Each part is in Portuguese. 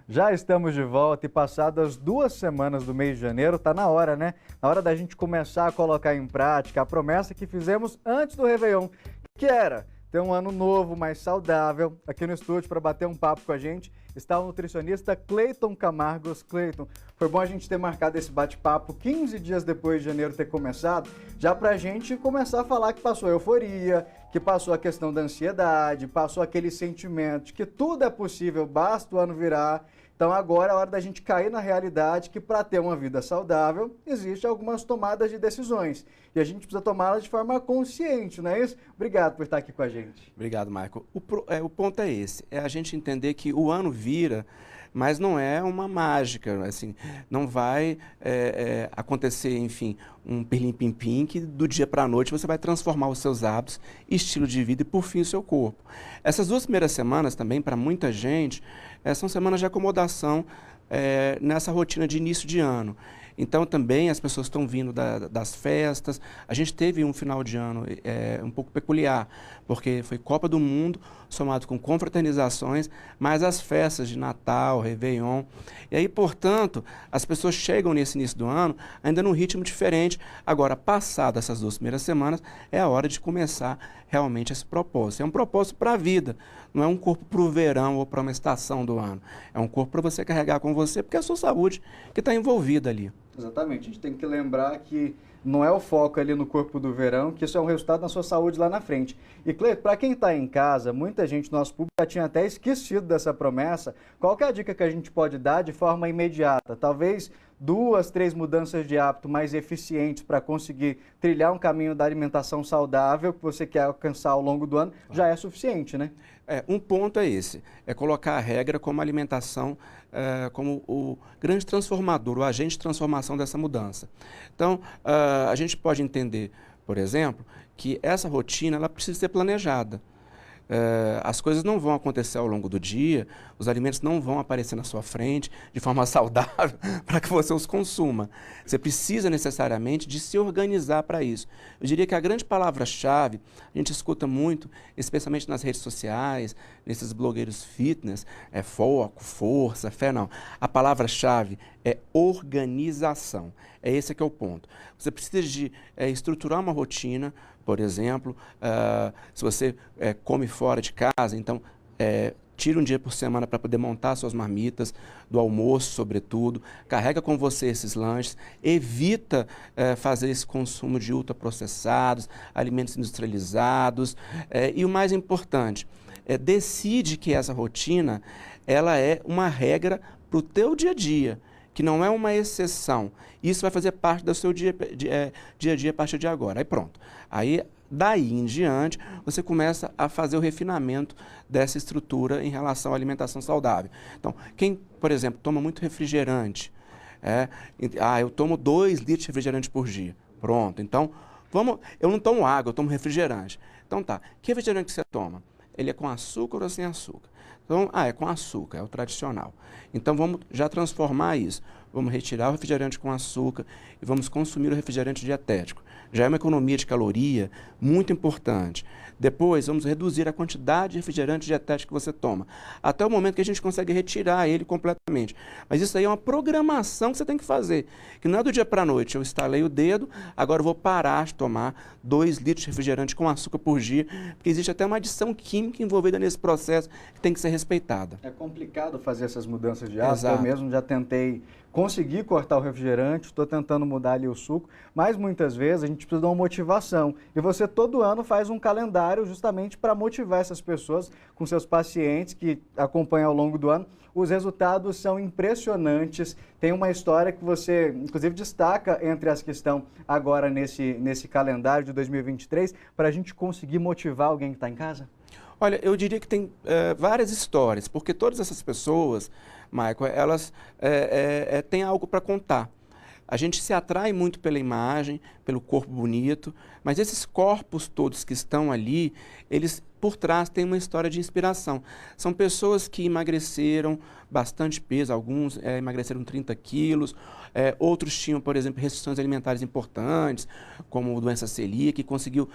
Já estamos de volta e passadas 2 semanas do mês de janeiro, tá na hora, né? Na hora da gente começar a colocar em prática a promessa que fizemos antes do Réveillon, que era ter um ano novo, mais saudável. Aqui no estúdio para bater um papo com a gente está o nutricionista Cleiton Camargos. Cleiton, foi bom a gente ter marcado esse bate-papo 15 dias depois de janeiro ter começado, já para a gente começar a falar que passou a euforia, que passou a questão da ansiedade, passou aquele sentimento de que tudo é possível, basta o ano virar. Então agora é hora da gente cair na realidade que para ter uma vida saudável, existem algumas tomadas de decisões. E a gente precisa tomá-las de forma consciente, não é isso? Obrigado por estar aqui com a gente. Obrigado, Michael. O ponto é esse, é a gente entender que o ano vira, mas não é uma mágica, assim, não vai acontecer, enfim, um pirlim-pim-pim que do dia para a noite você vai transformar os seus hábitos, estilo de vida e, por fim, o seu corpo. Essas 2 primeiras semanas também, para muita gente, são semanas de acomodação nessa rotina de início de ano. Então, também as pessoas estão vindo das festas. A gente teve um final de ano um pouco peculiar, porque foi Copa do Mundo, somado com confraternizações, mais as festas de Natal, Réveillon. E aí, portanto, as pessoas chegam nesse início do ano ainda num ritmo diferente. Agora, passado essas 2 primeiras semanas, é a hora de começar realmente esse propósito. É um propósito para a vida, não é um corpo para o verão ou para uma estação do ano. É um corpo para você carregar com você, porque é a sua saúde que está envolvida ali. Exatamente, a gente tem que lembrar que não é o foco ali no corpo do verão, que isso é um resultado na sua saúde lá na frente. E, Cleiton, para quem está em casa, muita gente, nosso público, já tinha até esquecido dessa promessa. Qual que é a dica que a gente pode dar de forma imediata? Talvez 2, 3 mudanças de hábito mais eficientes para conseguir trilhar um caminho da alimentação saudável que você quer alcançar ao longo do ano já é suficiente, né? Um ponto é esse, é colocar a regra como alimentação, como o grande transformador, o agente de transformação dessa mudança. Então, a gente pode entender, por exemplo, que essa rotina ela precisa ser planejada. As coisas não vão acontecer ao longo do dia, os alimentos não vão aparecer na sua frente de forma saudável para que você os consuma. Você precisa necessariamente de se organizar para isso. Eu diria que a grande palavra-chave, a gente escuta muito, especialmente nas redes sociais, nesses blogueiros fitness, é foco, força, fé, não. A palavra-chave é organização. É esse que é o ponto. Você precisa de estruturar uma rotina. Por exemplo, se você come fora de casa, então tira um dia por semana para poder montar suas marmitas, do almoço sobretudo, carrega com você esses lanches, evita fazer esse consumo de ultraprocessados, alimentos industrializados e o mais importante, decide que essa rotina ela é uma regra para o teu dia a dia, que não é uma exceção. Isso vai fazer parte do seu dia a dia a partir de agora. Aí pronto. Aí, daí em diante, você começa a fazer o refinamento dessa estrutura em relação à alimentação saudável. Então, quem, por exemplo, toma muito refrigerante, eu tomo 2 litros de refrigerante por dia. Pronto. Então, eu não tomo água, eu tomo refrigerante. Então tá, que refrigerante que você toma? Ele é com açúcar ou sem açúcar? Então, é com açúcar, é o tradicional. Então, vamos já transformar isso. Vamos retirar o refrigerante com açúcar e vamos consumir o refrigerante dietético. Já é uma economia de caloria muito importante. Depois, vamos reduzir a quantidade de refrigerante dietético que você toma, até o momento que a gente consegue retirar ele completamente. Mas isso aí é uma programação que você tem que fazer, que não é do dia para a noite. Eu estalei o dedo, agora eu vou parar de tomar 2 litros de refrigerante com açúcar por dia, porque existe até uma adição química envolvida nesse processo que tem que ser respeitada. É complicado fazer essas mudanças de hábito. Exato. Eu mesmo já tentei conseguir cortar o refrigerante, estou tentando mudar ali o suco, mas muitas vezes a gente precisa de uma motivação. E você todo ano faz um calendário justamente para motivar essas pessoas com seus pacientes que acompanham ao longo do ano. Os resultados são impressionantes. Tem uma história que você, inclusive, destaca entre as que estão agora nesse calendário de 2023 para a gente conseguir motivar alguém que está em casa? Olha, eu diria que tem várias histórias, porque todas essas pessoas, Michael, elas têm algo para contar. A gente se atrai muito pela imagem, pelo corpo bonito, mas esses corpos todos que estão ali, eles por trás tem uma história de inspiração. São pessoas que emagreceram bastante peso, alguns emagreceram 30 quilos, outros tinham, por exemplo, restrições alimentares importantes, como doença celíaca, que conseguiu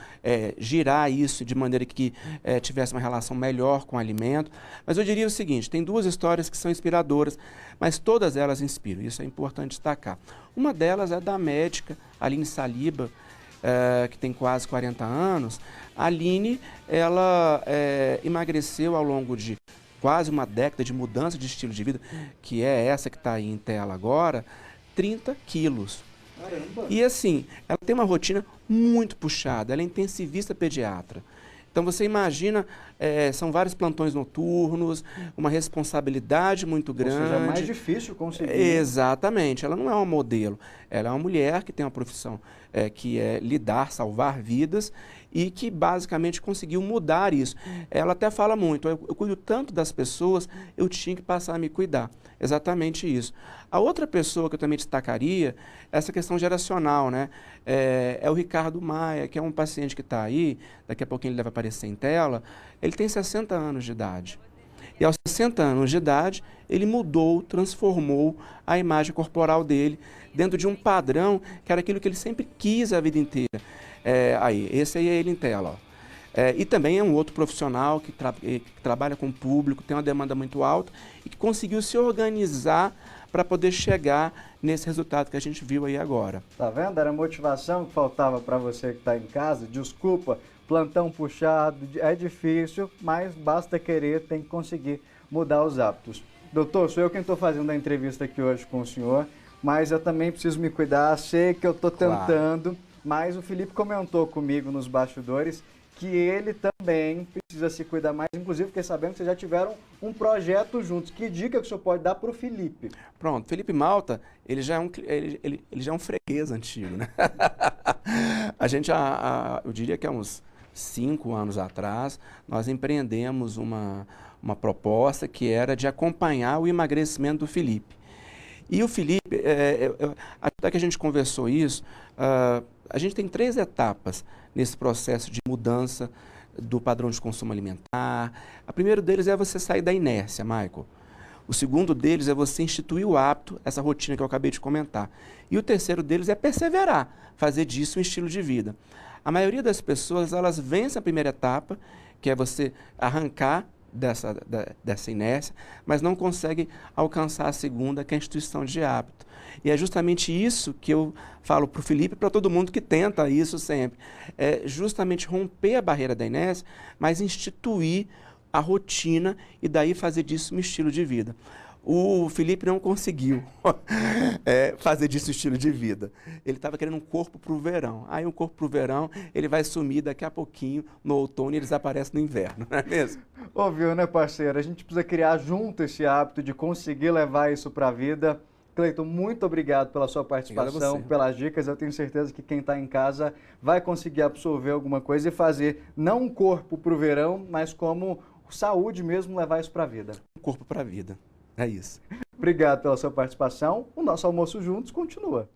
girar isso de maneira que tivesse uma relação melhor com o alimento. Mas eu diria o seguinte, tem duas histórias que são inspiradoras, mas todas elas inspiram, isso é importante destacar. Uma delas é da médica Aline Saliba, que tem quase 40 anos. A Aline, ela emagreceu ao longo de quase uma década de mudança de estilo de vida, que é essa que está aí em tela agora, 30 quilos. Caramba. E assim, ela tem uma rotina muito puxada, ela é intensivista pediatra. Então você imagina, são vários plantões noturnos, uma responsabilidade muito grande. Ou seja, é mais difícil conseguir. Exatamente, ela não é uma modelo, ela é uma mulher que tem uma profissão que é lidar, salvar vidas e que basicamente conseguiu mudar isso. Ela até fala muito, eu cuido tanto das pessoas, eu tinha que passar a me cuidar. Exatamente isso. A outra pessoa que eu também destacaria, essa questão geracional, né? É o Ricardo Maia, que é um paciente que está aí, daqui a pouquinho ele deve aparecer em tela, ele tem 60 anos de idade. E aos 60 anos de idade, ele mudou, transformou a imagem corporal dele dentro de um padrão que era aquilo que ele sempre quis a vida inteira. Esse aí é ele em tela, ó. E também é um outro profissional que trabalha com o público, tem uma demanda muito alta e que conseguiu se organizar para poder chegar nesse resultado que a gente viu aí agora. Tá vendo? Era a motivação que faltava para você que está em casa. Desculpa, plantão puxado, é difícil, mas basta querer, tem que conseguir mudar os hábitos. Doutor, sou eu quem estou fazendo a entrevista aqui hoje com o senhor, mas eu também preciso me cuidar, sei que eu estou tentando, mas o Felipe comentou comigo nos bastidores que ele também precisa se cuidar mais, inclusive fiquei sabendo que vocês já tiveram um projeto juntos. Que dica que o senhor pode dar para o Felipe? Pronto, Felipe Malta, ele já é um freguês antigo, né? A gente, eu diria que há uns 5 anos atrás, nós empreendemos uma proposta que era de acompanhar o emagrecimento do Felipe. E o Felipe, até que a gente conversou isso, a gente tem 3 etapas nesse processo de mudança do padrão de consumo alimentar. A primeira deles é você sair da inércia, Michael. O segundo deles é você instituir o hábito, essa rotina que eu acabei de comentar. E o terceiro deles é perseverar, fazer disso um estilo de vida. A maioria das pessoas, elas vencem a primeira etapa, que é você arrancar dessa inércia, mas não consegue alcançar a segunda, que é a instituição de hábito. E é justamente isso que eu falo para o Felipe e para todo mundo que tenta isso sempre. É justamente romper a barreira da inércia, mas instituir a rotina e daí fazer disso um estilo de vida. O Felipe não conseguiu fazer disso um estilo de vida. Ele estava querendo um corpo para o verão. Aí um corpo para o verão, ele vai sumir daqui a pouquinho, no outono, e ele desaparece no inverno, não é mesmo? Ouviu, né, parceiro? A gente precisa criar junto esse hábito de conseguir levar isso para a vida. Cleiton, muito obrigado pela sua participação, pelas dicas. Eu tenho certeza que quem está em casa vai conseguir absorver alguma coisa e fazer não um corpo para o verão, mas como saúde mesmo, levar isso para a vida. Um corpo para a vida. É isso. Obrigado pela sua participação. O nosso almoço juntos continua.